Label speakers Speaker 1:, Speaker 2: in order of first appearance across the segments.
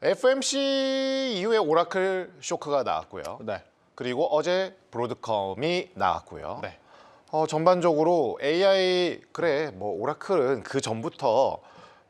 Speaker 1: FMC 이후에 오라클 쇼크가 나왔고요.
Speaker 2: 네.
Speaker 1: 그리고 어제 브로드컴이 나왔고요.
Speaker 2: 네.
Speaker 1: 전반적으로 AI 그래 뭐 오라클은 그 전부터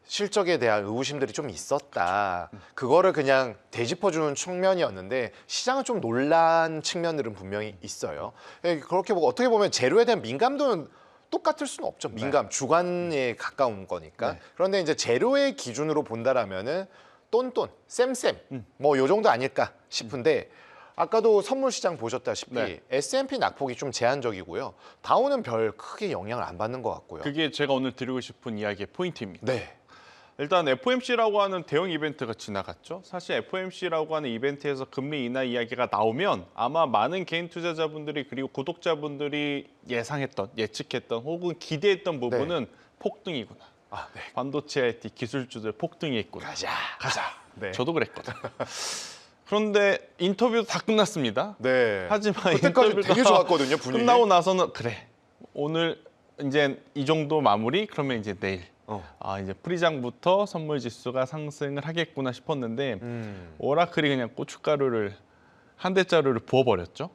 Speaker 1: 실적에 대한 의구심들이 좀 있었다. 그거를 그냥 되짚어주는 측면이었는데 시장은 좀 놀란 측면들은 분명히 있어요. 그렇게 보고 어떻게 보면 재료에 대한 민감도는 똑같을 수는 없죠. 민감, 주관에 가까운 거니까.
Speaker 2: 네.
Speaker 1: 그런데 이제 재료의 기준으로 본다라면은 똔똔, 쌤쌤 뭐 요 정도 아닐까 싶은데 아까도 선물 시장 보셨다시피
Speaker 2: 네.
Speaker 1: S&P 낙폭이 좀 제한적이고요. 다우는 별 크게 영향을 안 받는 것 같고요.
Speaker 2: 그게 제가 오늘 드리고 싶은 이야기의 포인트입니다.
Speaker 1: 네.
Speaker 2: 일단 FOMC라고 하는 대형 이벤트가 지나갔죠. 사실 FOMC라고 하는 이벤트에서 금리 인하 이야기가 나오면 아마 많은 개인 투자자분들이 그리고 구독자분들이 예상했던, 예측했던 혹은 기대했던 부분은 폭등이구나.
Speaker 1: 아, 네.
Speaker 2: 반도체 IT 기술주들 폭등이 있구나.
Speaker 1: 가자. 네.
Speaker 2: 저도 그랬거든. 그런데 인터뷰도 다 끝났습니다.
Speaker 1: 네.
Speaker 2: 하지만
Speaker 1: 그때까지
Speaker 2: 인터뷰가
Speaker 1: 되게 좋았거든요, 분위기.
Speaker 2: 끝나고 나서는 그래. 오늘 이제 이 정도 마무리 그러면 이제 내일 이제 프리장부터 선물 지수가 상승을 하겠구나 싶었는데 오라클이 그냥 고춧가루를 한 대자루를 부어버렸죠.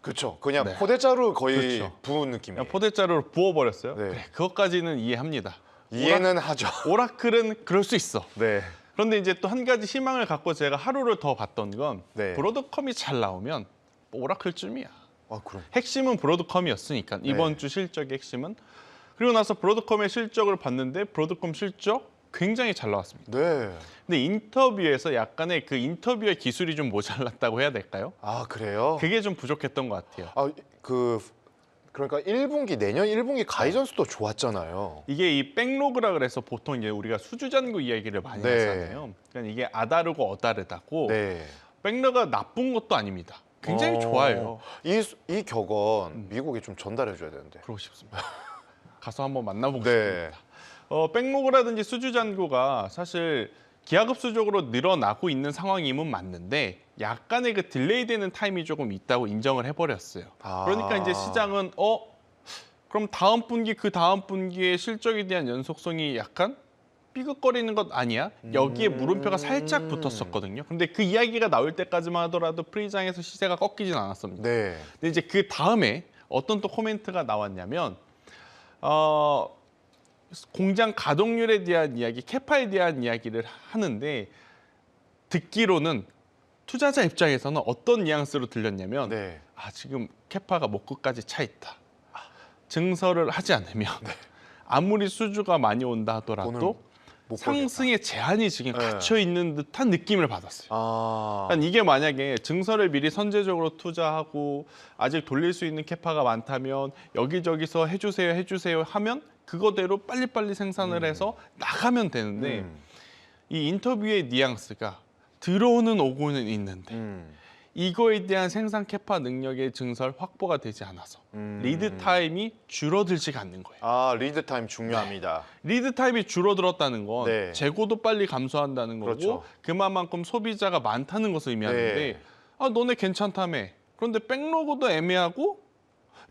Speaker 1: 그렇죠. 그냥
Speaker 2: 네.
Speaker 1: 포대자루 거의
Speaker 2: 그렇죠.
Speaker 1: 부은 느낌이에요.
Speaker 2: 그냥 포대자루를 부어버렸어요.
Speaker 1: 네.
Speaker 2: 그래, 그것까지는 이해합니다.
Speaker 1: 이해는 하죠.
Speaker 2: 오라클은 그럴 수 있어.
Speaker 1: 네.
Speaker 2: 그런데 이제 또 한 가지 희망을 갖고 제가 하루를 더 봤던 건
Speaker 1: 네.
Speaker 2: 브로드컴이 잘 나오면 오라클쯤이야.
Speaker 1: 아, 그럼.
Speaker 2: 핵심은 브로드컴이었으니까 이번 주 실적의 핵심은. 그리고 나서 브로드컴의 실적을 봤는데 브로드컴 실적 굉장히 잘 나왔습니다.
Speaker 1: 네.
Speaker 2: 근데 인터뷰에서 약간의 그 인터뷰의 기술이 좀 모자랐다고 해야 될까요?
Speaker 1: 아, 그래요?
Speaker 2: 그게 좀 부족했던 것 같아요.
Speaker 1: 그러니까 1분기 내년 1분기 가이전스도 좋았잖아요.
Speaker 2: 이게 이 백로그라 그래서 보통 이제 우리가 수주잔고 이야기를 많이
Speaker 1: 네.
Speaker 2: 하잖아요. 그러니까 이게 아다르고 어다르다고
Speaker 1: 네.
Speaker 2: 백로가 나쁜 것도 아닙니다. 굉장히 좋아요.
Speaker 1: 이 격언 미국에 좀 전달해 줘야 되는데.
Speaker 2: 그러고 싶습니다. 가서 한번 만나보고
Speaker 1: 네.
Speaker 2: 싶습니다. 백로그라든지 수주잔고가 사실 기하급수적으로 늘어나고 있는 상황임은 맞는데 약간의 그 딜레이되는 타임이 조금 있다고 인정을 해버렸어요.
Speaker 1: 아.
Speaker 2: 그러니까 이제 시장은 그럼 다음 분기 그 다음 분기의 실적에 대한 연속성이 약간 삐걱거리는 것 아니야? 여기에 물음표가 살짝 붙었었거든요. 근데 그 이야기가 나올 때까지만 하더라도 프리장에서 시세가 꺾이진 않았습니다.
Speaker 1: 네.
Speaker 2: 근데 이제 그 다음에 어떤 또 코멘트가 나왔냐면 공장 가동률에 대한 이야기, 캐파에 대한 이야기를 하는데 듣기로는 투자자 입장에서는 어떤 뉘앙스로 들렸냐면
Speaker 1: 네.
Speaker 2: 지금 캐파가 목 끝까지 차 있다. 증설을 하지 않으면 아무리 수주가 많이 온다 하더라도
Speaker 1: 못
Speaker 2: 상승의 제한이 지금
Speaker 1: 네.
Speaker 2: 갇혀 있는 듯한 느낌을 받았어요.
Speaker 1: 아.
Speaker 2: 이게 만약에 증설을 미리 선제적으로 투자하고 아직 돌릴 수 있는 캐파가 많다면 여기저기서 해주세요 하면 그거대로 빨리빨리 생산을 해서 나가면 되는데 이 인터뷰의 뉘앙스가 들어오는 오고는 있는데 이거에 대한 생산 캐파 능력의 증설 확보가 되지 않아서 리드 타임이 줄어들지가 않는 거예요.
Speaker 1: 리드 타임 중요합니다.
Speaker 2: 리드 타임이 줄어들었다는 건
Speaker 1: 네.
Speaker 2: 재고도 빨리 감소한다는 거고
Speaker 1: 그렇죠.
Speaker 2: 그만큼 소비자가 많다는 것을 의미하는데
Speaker 1: 네.
Speaker 2: 너네 괜찮다며. 그런데 백로그도 애매하고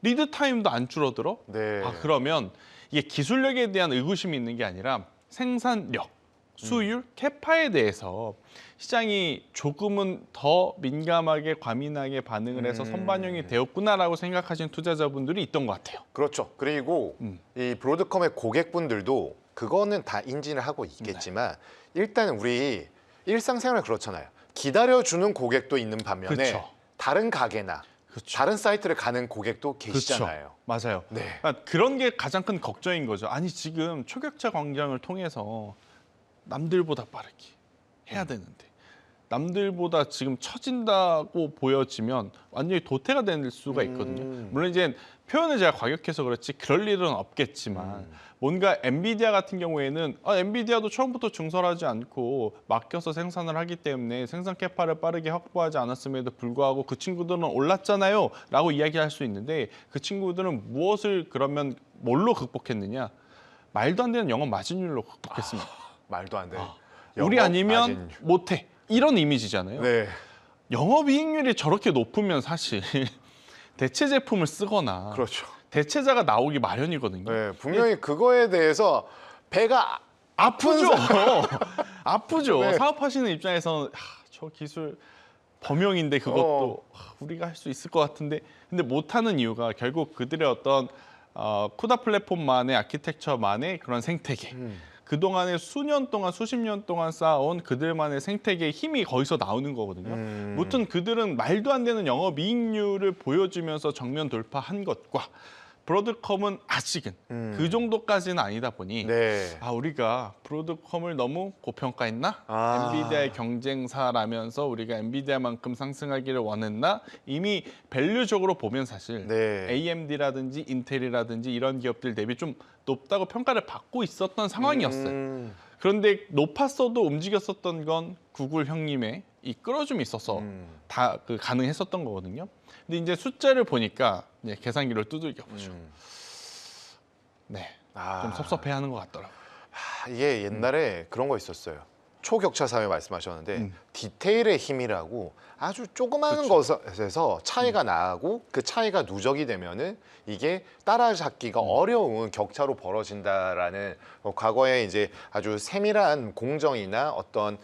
Speaker 2: 리드 타임도 안 줄어들어?
Speaker 1: 네.
Speaker 2: 그러면 이게 기술력에 대한 의구심이 있는 게 아니라 생산력, 수율, 캐파에 대해서 시장이 조금은 더 민감하게 과민하게 반응을 해서 선반영이 되었구나라고 생각하시는 투자자분들이 있던 것 같아요.
Speaker 1: 그렇죠. 그리고 이 브로드컴의 고객분들도 그거는 다 인지를 하고 있겠지만 일단 우리 일상생활 그렇잖아요. 기다려주는 고객도 있는 반면에
Speaker 2: 그렇죠.
Speaker 1: 다른 가게나 다른 사이트를 가는 고객도 계시잖아요.
Speaker 2: 맞아요.
Speaker 1: 네.
Speaker 2: 그러니까 그런 게 가장 큰 걱정인 거죠. 아니 지금 초격차 광장을 통해서 남들보다 빠르게 해야 되는데 남들보다 지금 처진다고 보여지면 완전히 도태가 될 수가 있거든요. 물론 이제 표현을 제가 과격해서 그렇지 그럴 일은 없겠지만 뭔가 엔비디아 같은 경우에는 엔비디아도 처음부터 증설하지 않고 맡겨서 생산을 하기 때문에 생산 캐파를 빠르게 확보하지 않았음에도 불구하고 그 친구들은 올랐잖아요 라고 이야기할 수 있는데 그 친구들은 무엇을 그러면 뭘로 극복했느냐? 말도 안 되는 영업 마진율로 극복했습니다.
Speaker 1: 말도 안 돼.
Speaker 2: 우리 아니면 못해. 이런 이미지잖아요.
Speaker 1: 네.
Speaker 2: 영업이익률이 저렇게 높으면 사실 대체 제품을 쓰거나
Speaker 1: 그렇죠.
Speaker 2: 대체자가 나오기 마련이거든요.
Speaker 1: 네, 분명히 그거에 대해서 배가
Speaker 2: 아프죠. 아프죠.
Speaker 1: 네.
Speaker 2: 사업하시는 입장에서는 저 기술 범용인데 그것도 우리가 할 수 있을 것 같은데 근데 못하는 이유가 결국 그들의 어떤 쿠다 플랫폼만의 아키텍처만의 그런 생태계 그동안에 수년 동안 수십 년 동안 쌓아온 그들만의 생태계의 힘이 거기서 나오는 거거든요. 무튼 그들은 말도 안 되는 영업 이익률을 보여주면서 정면 돌파한 것과 브로드컴은 아직은 그 정도까지는 아니다 보니
Speaker 1: 네.
Speaker 2: 우리가 브로드컴을 너무 고평가했나?
Speaker 1: 아.
Speaker 2: 엔비디아의 경쟁사라면서 우리가 엔비디아만큼 상승하기를 원했나? 이미 밸류적으로 보면 사실
Speaker 1: 네.
Speaker 2: AMD라든지 인텔이라든지 이런 기업들 대비 좀 높다고 평가를 받고 있었던 상황이었어요. 그런데 높았어도 움직였었던 건 구글 형님의 이 끌어줌이 있어서 다 가능했었던 거거든요. 근데 이제 숫자를 보니까 이제 계산기를 두들겨 보죠. 네, 좀 섭섭해하는 것 같더라고요.
Speaker 1: 이게 옛날에 그런 거 있었어요. 초격차 사회 말씀하셨는데 디테일의 힘이라고 아주 조그마한 것에서 차이가 나고 그 차이가 누적이 되면은 이게 따라잡기가 어려운 격차로 벌어진다라는 과거에 이제 아주 세밀한 공정이나 어떤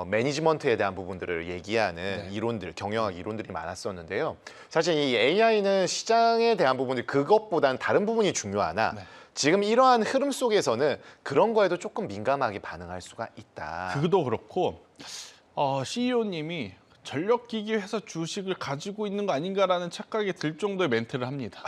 Speaker 1: 매니지먼트에 대한 부분들을 얘기하는 이론들, 경영학 이론들이 많았었는데요. 사실 이 AI는 시장에 대한 부분이 그것보다는 다른 부분이 중요하나 지금 이러한 흐름 속에서는 그런 거에도 조금 민감하게 반응할 수가 있다.
Speaker 2: 그도 그렇고 CEO님이 전력기기 회사 주식을 가지고 있는 거 아닌가라는 착각이 들 정도의 멘트를 합니다.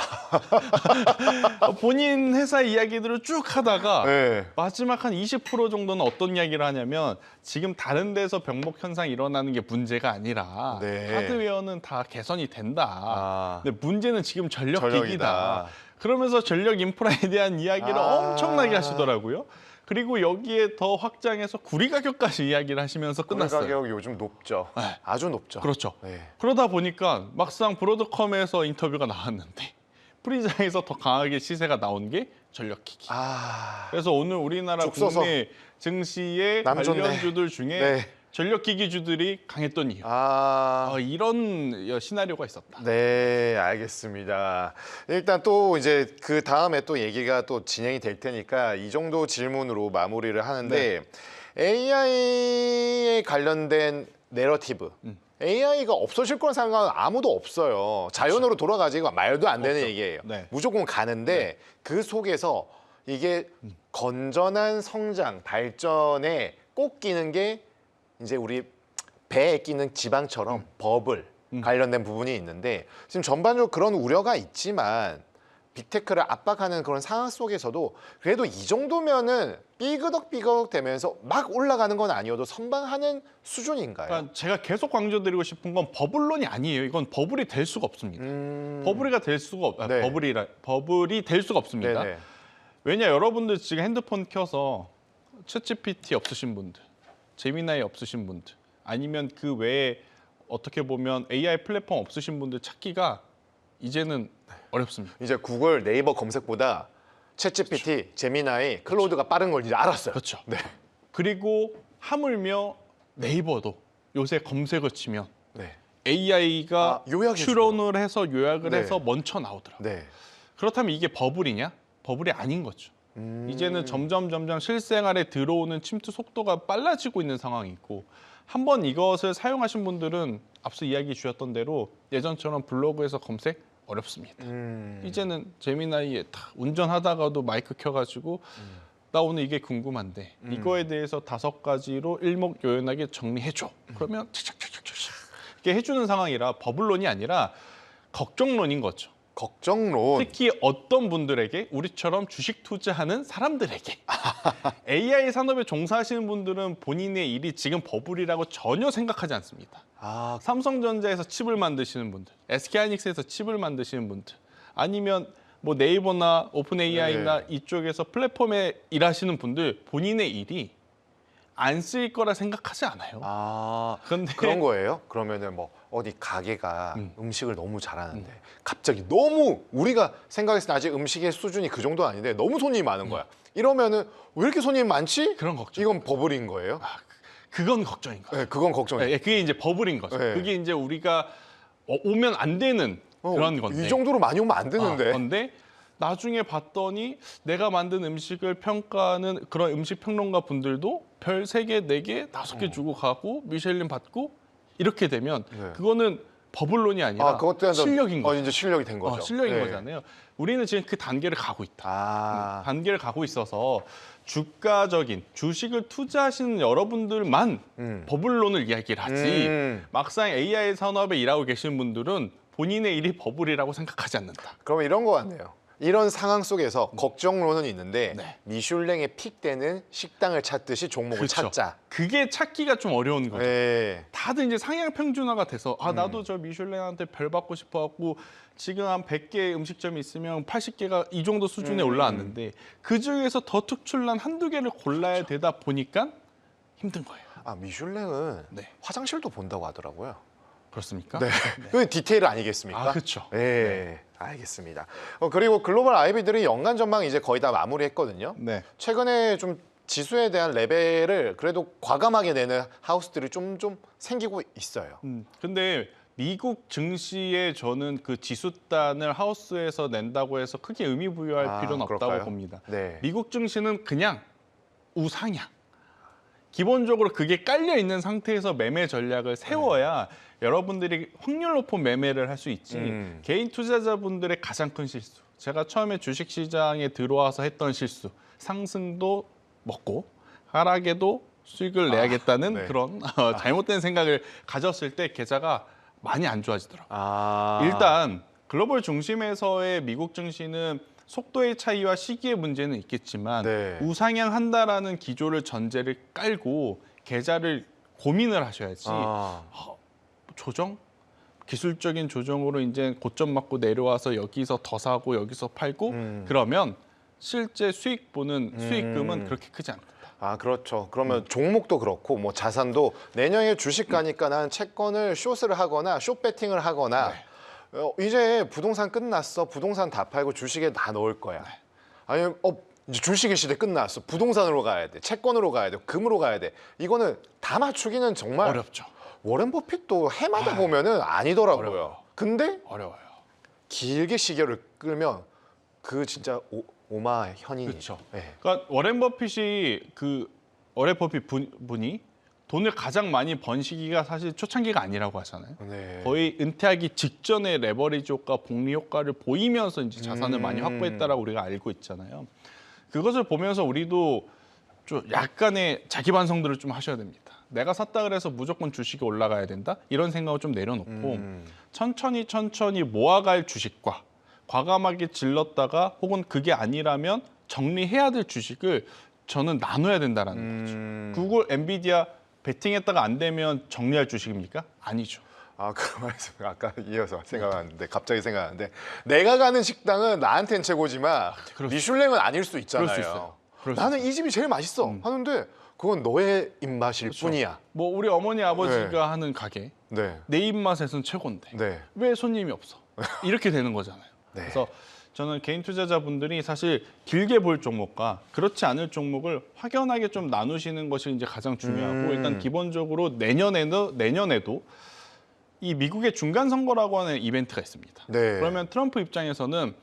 Speaker 2: 본인 회사 이야기들을 쭉 하다가
Speaker 1: 네.
Speaker 2: 마지막 한 20% 정도는 어떤 이야기를 하냐면 지금 다른 데서 병목 현상이 일어나는 게 문제가 아니라
Speaker 1: 네.
Speaker 2: 하드웨어는 다 개선이 된다. 근데 문제는 지금 전력기기다.
Speaker 1: 전력이다.
Speaker 2: 그러면서 전력 인프라에 대한 이야기를 엄청나게 하시더라고요. 그리고 여기에 더 확장해서 구리 가격까지 이야기를 하시면서
Speaker 1: 구리
Speaker 2: 끝났어요.
Speaker 1: 가격 요즘 높죠.
Speaker 2: 네.
Speaker 1: 아주 높죠.
Speaker 2: 그렇죠.
Speaker 1: 네.
Speaker 2: 그러다 보니까 막상 브로드컴에서 인터뷰가 나왔는데 프리자에서 더 강하게 시세가 나온 게 전력기기. 그래서 오늘 우리나라
Speaker 1: 죽 서서.
Speaker 2: 국내 증시의
Speaker 1: 남좋네.
Speaker 2: 관련주들 중에
Speaker 1: 네.
Speaker 2: 전력기기주들이 강했던 이유. 이런 시나리오가 있었다.
Speaker 1: 네, 알겠습니다. 일단 또 이제 그 다음에 또 얘기가 또 진행이 될 테니까 이 정도 질문으로 마무리를 하는데 AI에 관련된 내러티브. AI가 없어질 거란 생각은 아무도 없어요. 자연으로 돌아가지 이거 말도 안 되는
Speaker 2: 없죠.
Speaker 1: 얘기예요.
Speaker 2: 네.
Speaker 1: 무조건 가는데 그 속에서 이게 건전한 성장, 발전에 꼭 끼는 게 이제 우리 배에 끼는 지방처럼 버블 관련된 부분이 있는데 지금 전반적으로 그런 우려가 있지만 빅테크를 압박하는 그런 상황 속에서도 그래도 이 정도면은 삐그덕삐그덕 되면서 막 올라가는 건 아니어도 선방하는 수준인가요?
Speaker 2: 그러니까 제가 계속 강조드리고 싶은 건 버블론이 아니에요. 이건 버블이 될 수가 없습니다. 버블이 될 수가
Speaker 1: 네.
Speaker 2: 버블이 될 수가 없습니다.
Speaker 1: 네네.
Speaker 2: 왜냐 여러분들 지금 핸드폰 켜서 챗GPT 없으신 분들, 제미나이 없으신 분들, 아니면 그 외에 어떻게 보면 AI 플랫폼 없으신 분들 찾기가 이제는 어렵습니다.
Speaker 1: 이제 구글 네이버 검색보다 챗GPT, 제미나이, 클로드가 빠른 걸 이제 알았어요.
Speaker 2: 그렇죠.
Speaker 1: 네.
Speaker 2: 그리고 하물며 네이버도 요새 검색을 치면
Speaker 1: 네.
Speaker 2: AI가
Speaker 1: 요약해
Speaker 2: 추론을 해서 요약을
Speaker 1: 네.
Speaker 2: 해서 먼저 나오더라고요.
Speaker 1: 네.
Speaker 2: 그렇다면 이게 버블이냐? 버블이 아닌 거죠. 이제는 점점 실생활에 들어오는 침투 속도가 빨라지고 있는 상황이고 한번 이것을 사용하신 분들은 앞서 이야기 주셨던 대로 예전처럼 블로그에서 검색 어렵습니다. 이제는 제미나이에 다 운전하다가도 마이크 켜가지고 나 오늘 이게 궁금한데 이거에 대해서 5가지로 일목요연하게 정리해줘. 그러면 착착착착착 이렇게 해주는 상황이라 버블론이 아니라 걱정론인 거죠.
Speaker 1: 걱정론.
Speaker 2: 특히 어떤 분들에게 우리처럼 주식 투자하는 사람들에게 AI 산업에 종사하시는 분들은 본인의 일이 지금 버블이라고 전혀 생각하지 않습니다. 삼성전자에서 칩을 만드시는 분들, SK하이닉스에서 칩을 만드시는 분들, 아니면 뭐 네이버나 오픈 AI나 이쪽에서 플랫폼에 일하시는 분들 본인의 일이 안 쓰일 거라 생각하지 않아요. 근데
Speaker 1: 그런 거예요? 그러면은 뭐 어디 가게가 음식을 너무 잘하는데 갑자기 너무 우리가 생각했을 때 아직 음식의 수준이 그 정도 아닌데 너무 손님이 많은 거야. 이러면은 왜 이렇게 손님이 많지?
Speaker 2: 그런 걱정.
Speaker 1: 이건 버블인 거예요?
Speaker 2: 그건 걱정인 거예요.
Speaker 1: 네, 그건 걱정이에요.
Speaker 2: 네, 그게 이제 버블인 거죠.
Speaker 1: 네.
Speaker 2: 그게 이제 우리가 오면 안 되는 그런 건데.
Speaker 1: 이 정도로 많이 오면 안 되는데.
Speaker 2: 건데 나중에 봤더니 내가 만든 음식을 평가하는 그런 음식 평론가 분들도 별 3개, 4개, 5개 주고 가고 미슐린 받고 이렇게 되면
Speaker 1: 네.
Speaker 2: 그거는 버블론이 아니라 실력인 거죠.
Speaker 1: 이제 실력이 된 거죠.
Speaker 2: 실력인
Speaker 1: 네.
Speaker 2: 거잖아요. 우리는 지금 그 단계를 가고 있다.
Speaker 1: 아,
Speaker 2: 단계를 가고 있어서 주가적인 주식을 투자하시는 여러분들만 버블론을 이야기를 하지 막상 AI 산업에 일하고 계신 분들은 본인의 일이 버블이라고 생각하지 않는다.
Speaker 1: 그러면 이런 거 같네요. 이런 상황 속에서 걱정론은 있는데
Speaker 2: 네.
Speaker 1: 미슐랭에 픽되는 식당을 찾듯이 종목을
Speaker 2: 그렇죠.
Speaker 1: 찾자.
Speaker 2: 그게 찾기가 좀 어려운 거죠.
Speaker 1: 네.
Speaker 2: 다들 이제 상향 평준화가 돼서 나도 저 미슐랭한테 별 받고 싶어 갖고 지금 한 100개 음식점이 있으면 80개가 이 정도 수준에 올라왔는데 그 중에서 더 특출난 한두 개를 골라야 되다 보니까 힘든 거예요.
Speaker 1: 아, 미슐랭은
Speaker 2: 네.
Speaker 1: 화장실도 본다고 하더라고요.
Speaker 2: 그렇습니까?
Speaker 1: 네. 그 디테일 아니겠습니까?
Speaker 2: 아, 그렇죠.
Speaker 1: 네. 알겠습니다. 그리고 글로벌 IB들이 연간 전망 이제 거의 다 마무리했거든요.
Speaker 2: 네.
Speaker 1: 최근에 좀 지수에 대한 레벨을 그래도 과감하게 내는 하우스들이 좀 생기고 있어요.
Speaker 2: 근데 미국 증시에 저는 그 지수단을 하우스에서 낸다고 해서 크게 의미 부여할 필요는 없다고
Speaker 1: 그럴까요?
Speaker 2: 봅니다.
Speaker 1: 네.
Speaker 2: 미국 증시는 그냥 우상향. 기본적으로 그게 깔려 있는 상태에서 매매 전략을 세워야 여러분들이 확률 높은 매매를 할 수 있지. 개인 투자자분들의 가장 큰 실수. 제가 처음에 주식 시장에 들어와서 했던 실수. 상승도 먹고 하락에도 수익을 내야겠다는
Speaker 1: 네.
Speaker 2: 그런 잘못된 생각을 가졌을 때 계좌가 많이 안 좋아지더라고요.
Speaker 1: 아.
Speaker 2: 일단 글로벌 중심에서의 미국 증시는 속도의 차이와 시기의 문제는 있겠지만
Speaker 1: 네.
Speaker 2: 우상향한다라는 기조를 전제를 깔고 계좌를 고민을 하셔야지 조정? 기술적인 조정으로 이제 고점 맞고 내려와서 여기서 더 사고 여기서 팔고 그러면 실제 수익 보는 수익금은 그렇게 크지 않다.
Speaker 1: 아, 그렇죠. 그러면 종목도 그렇고 뭐 자산도 내년에 주식 가니까 난 채권을 숏을 하거나 숏 배팅을 하거나 이제 부동산 끝났어. 부동산 다 팔고 주식에 다 넣을 거야. 아니면 이제 주식의 시대 끝났어. 부동산으로 가야 돼. 채권으로 가야 돼. 금으로 가야 돼. 이거는 다 맞추기는 정말
Speaker 2: 어렵죠.
Speaker 1: 워렌 버핏도 해마다 보면은 아니더라고요.
Speaker 2: 어려워요.
Speaker 1: 근데
Speaker 2: 어려워요.
Speaker 1: 길게 시계를 끌면 그 진짜 오마현이.
Speaker 2: 그렇죠.
Speaker 1: 네.
Speaker 2: 그러니까 워렌 버핏 분이 돈을 가장 많이 번 시기가 사실 초창기가 아니라고 하잖아요.
Speaker 1: 네.
Speaker 2: 거의 은퇴하기 직전에 레버리지 효과, 복리 효과를 보이면서 이제 자산을 많이 확보했다라고 우리가 알고 있잖아요. 그것을 보면서 우리도 좀 약간의 자기 반성들을 좀 하셔야 됩니다. 내가 샀다 그래서 무조건 주식이 올라가야 된다? 이런 생각을 좀 내려놓고 천천히 모아갈 주식과 과감하게 질렀다가 혹은 그게 아니라면 정리해야 될 주식을 저는 나눠야 된다라는 거죠. 구글, 엔비디아 베팅했다가 안 되면 정리할 주식입니까? 아니죠.
Speaker 1: 아, 그 말씀 아까 이어서 생각하는데 갑자기 생각하는데 내가 가는 식당은 나한텐 최고지만
Speaker 2: 그럴 수
Speaker 1: 미슐랭은 아닐 수 있잖아요.
Speaker 2: 그럴 수 있어요. 그럴 수
Speaker 1: 나는 이 집이 제일 맛있어 하는데 그건 너의 입맛일 뿐이야.
Speaker 2: 뭐 우리 어머니 아버지가 하는 가게
Speaker 1: 네.
Speaker 2: 내 입맛에서는 최고인데
Speaker 1: 네.
Speaker 2: 왜 손님이 없어? 이렇게 되는 거잖아요.
Speaker 1: 네.
Speaker 2: 그래서 저는 개인 투자자분들이 사실 길게 볼 종목과 그렇지 않을 종목을 확연하게 좀 나누시는 것이 이제 가장 중요하고 일단 기본적으로 내년에도 이 미국의 중간 선거라고 하는 이벤트가 있습니다.
Speaker 1: 네.
Speaker 2: 그러면 트럼프 입장에서는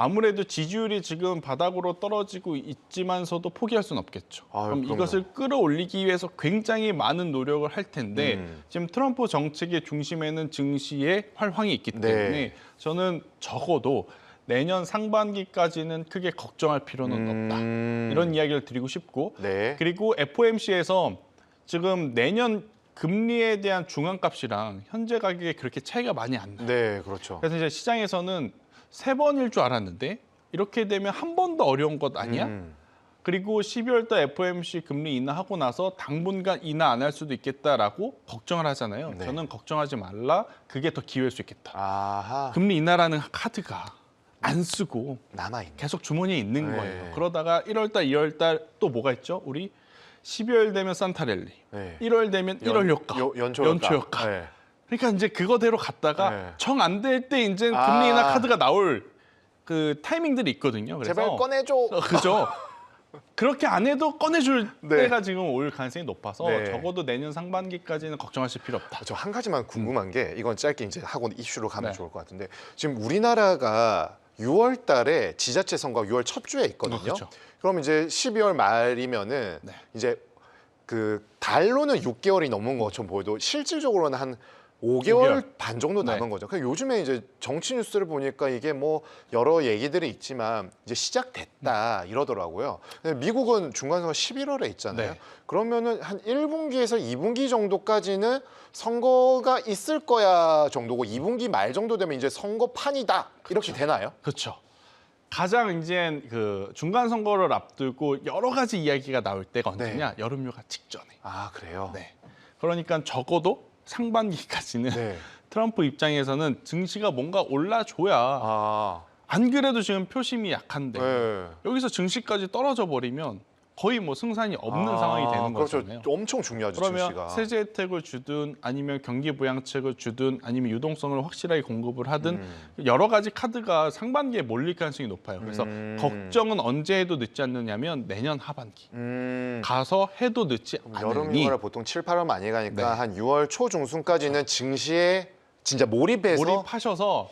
Speaker 2: 아무래도 지지율이 지금 바닥으로 떨어지고 있지만서도 포기할 수는 없겠죠.
Speaker 1: 아유,
Speaker 2: 그럼
Speaker 1: 그럼요.
Speaker 2: 이것을 끌어올리기 위해서 굉장히 많은 노력을 할 텐데 지금 트럼프 정책의 중심에는 증시의 활황이 있기 때문에
Speaker 1: 네.
Speaker 2: 저는 적어도 내년 상반기까지는 크게 걱정할 필요는 없다. 이런 이야기를 드리고 싶고
Speaker 1: 네.
Speaker 2: 그리고 FOMC에서 지금 내년 금리에 대한 중앙값이랑 현재 가격에 그렇게 차이가 많이 안 나요.
Speaker 1: 네, 그렇죠.
Speaker 2: 그래서 이제 시장에서는 3번일 줄 알았는데 이렇게 되면 한 번 더 어려운 것 아니야? 그리고 12월 달 FOMC 금리 인하하고 나서 당분간 인하 안 할 수도 있겠다라고 걱정을 하잖아요.
Speaker 1: 네.
Speaker 2: 저는 걱정하지 말라. 그게 더 기회일 수 있겠다.
Speaker 1: 아하.
Speaker 2: 금리 인하라는 카드가 안 쓰고
Speaker 1: 남아있네.
Speaker 2: 계속 주머니에 있는
Speaker 1: 네.
Speaker 2: 거예요. 그러다가 1월 달, 2월 달 또 뭐가 있죠? 우리 12월 되면 산타랠리,
Speaker 1: 네.
Speaker 2: 1월 되면 1월 효과,
Speaker 1: 연초 효과. 네.
Speaker 2: 그러니까 이제 그거대로 갔다가
Speaker 1: 네.
Speaker 2: 정 안 될 때 이제
Speaker 1: 아.
Speaker 2: 금리 인하 카드가 나올 그 타이밍들이 있거든요. 그래서
Speaker 1: 제발 꺼내줘.
Speaker 2: 그죠? 그렇게 안 해도 꺼내줄
Speaker 1: 네.
Speaker 2: 때가 지금 올 가능성이 높아서
Speaker 1: 네.
Speaker 2: 적어도 내년 상반기까지는 걱정하실 필요 없다.
Speaker 1: 저 한 가지만 궁금한 게 이건 짧게 이제 하고 이슈로 가면
Speaker 2: 네.
Speaker 1: 좋을 것 같은데 지금 우리나라가 6월 달에 지자체 선거가 6월 첫 주에 있거든요.
Speaker 2: 그렇죠.
Speaker 1: 그럼 이제 12월 말이면은
Speaker 2: 네.
Speaker 1: 이제 그 달로는 6개월이 넘은 것처럼 보여도 실질적으로는 한 5개월 반 정도 남은
Speaker 2: 네.
Speaker 1: 거죠. 그러니까 요즘에 이제 정치 뉴스를 보니까 이게 뭐 여러 얘기들이 있지만 이제 시작됐다 이러더라고요. 근데 미국은 중간선거 11월에 있잖아요.
Speaker 2: 네.
Speaker 1: 그러면은 한 1분기에서 2분기 정도까지는 선거가 있을 거야 정도고 2분기 말 정도 되면 이제 선거판이다 이렇게 되나요?
Speaker 2: 그렇죠. 가장 이제 그 중간 선거를 앞두고 여러 가지 이야기가 나올 때가 언제냐? 여름휴가 직전에.
Speaker 1: 아 그래요?
Speaker 2: 네. 그러니까 적어도 상반기까지는
Speaker 1: 네.
Speaker 2: 트럼프 입장에서는 증시가 뭔가 올라줘야
Speaker 1: 아,
Speaker 2: 안 그래도 지금 표심이 약한데
Speaker 1: 네.
Speaker 2: 여기서 증시까지 떨어져 버리면 거의 뭐 승산이 없는
Speaker 1: 아,
Speaker 2: 상황이 되는
Speaker 1: 그렇죠.
Speaker 2: 거잖아요.
Speaker 1: 엄청 중요하죠,
Speaker 2: 그러면
Speaker 1: 증시가.
Speaker 2: 세제 혜택을 주든 아니면 경기 부양책을 주든 아니면 유동성을 확실하게 공급을 하든 여러 가지 카드가 상반기에 몰릴 가능성이 높아요. 그래서 걱정은 언제 해도 늦지 않느냐면 내년 하반기 가서 해도 늦지
Speaker 1: 여름
Speaker 2: 않으니
Speaker 1: 휴가를 보통 7, 8월 많이 가니까
Speaker 2: 네.
Speaker 1: 한 6월 초 중순까지는 증시에 진짜 몰입해서
Speaker 2: 몰입하셔서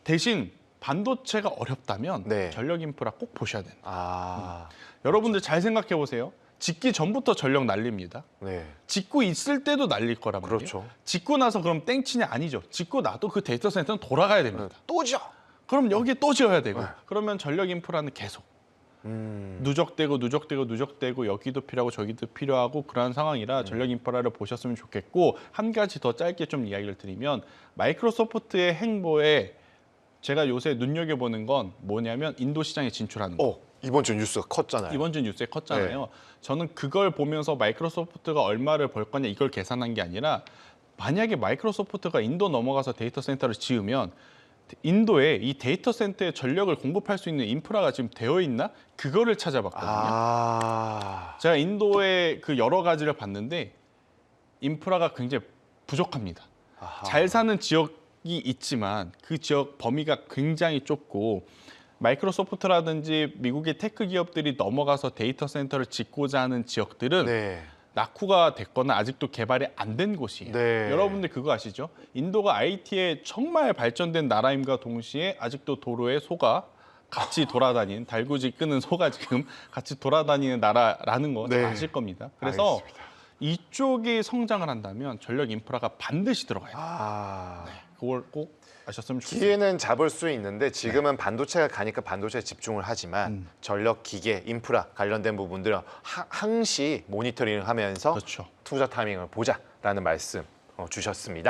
Speaker 2: 대신 반도체가 어렵다면
Speaker 1: 네.
Speaker 2: 전력 인프라 꼭 보셔야 된다.
Speaker 1: 아,
Speaker 2: 여러분들 잘 생각해 보세요. 짓기 전부터 전력 날립니다.
Speaker 1: 네.
Speaker 2: 짓고 있을 때도 날릴 거란 말이에요.
Speaker 1: 그렇죠.
Speaker 2: 짓고 나서 그럼 땡치냐 아니죠. 짓고 나도 그 데이터 센터는 돌아가야 됩니다.
Speaker 1: 또죠.
Speaker 2: 그럼 여기 또 지어야 되고
Speaker 1: 네.
Speaker 2: 그러면 전력 인프라는 계속 누적되고 여기도 필요하고 저기도 필요하고 그러한 상황이라 전력 인프라를 보셨으면 좋겠고 한 가지 더 짧게 좀 이야기를 드리면 마이크로소프트의 행보에 제가 요새 눈여겨보는 건 뭐냐면 인도 시장에 진출하는 거.
Speaker 1: 이번 주 뉴스가 컸잖아요.
Speaker 2: 이번 주 뉴스에 컸잖아요. 저는 그걸 보면서 마이크로소프트가 얼마를 벌 거냐 이걸 계산한 게 아니라 만약에 마이크로소프트가 인도 넘어가서 데이터 센터를 지으면 인도에 이 데이터 센터에 전력을 공급할 수 있는 인프라가 지금 되어 있나? 그거를 찾아봤거든요.
Speaker 1: 아,
Speaker 2: 제가 인도의 그 여러 가지를 봤는데 인프라가 굉장히 부족합니다.
Speaker 1: 아하.
Speaker 2: 잘 사는 지역이 있지만 그 지역 범위가 굉장히 좁고 마이크로소프트라든지 미국의 테크 기업들이 넘어가서 데이터 센터를 짓고자 하는 지역들은
Speaker 1: 네.
Speaker 2: 낙후가 됐거나 아직도 개발이 안 된 곳이에요.
Speaker 1: 네.
Speaker 2: 여러분들 그거 아시죠? 인도가 IT에 정말 발전된 나라임과 동시에 아직도 도로에 소가 같이 돌아다니는 달구지 끄는 소가 지금 같이 돌아다니는 나라라는 거
Speaker 1: 네.
Speaker 2: 아실 겁니다. 그래서
Speaker 1: 알겠습니다.
Speaker 2: 이쪽이 성장을 한다면 전력 인프라가 반드시 들어가야 돼요.
Speaker 1: 아.
Speaker 2: 그걸 꼭 아셨으면 좋겠습니다.
Speaker 1: 기회는 잡을 수 있는데 지금은 반도체가 가니까 반도체에 집중을 하지만 전력 기계, 인프라 관련된 부분들은 항시 모니터링을 하면서
Speaker 2: 그렇죠.
Speaker 1: 투자 타이밍을 보자라는 말씀 주셨습니다.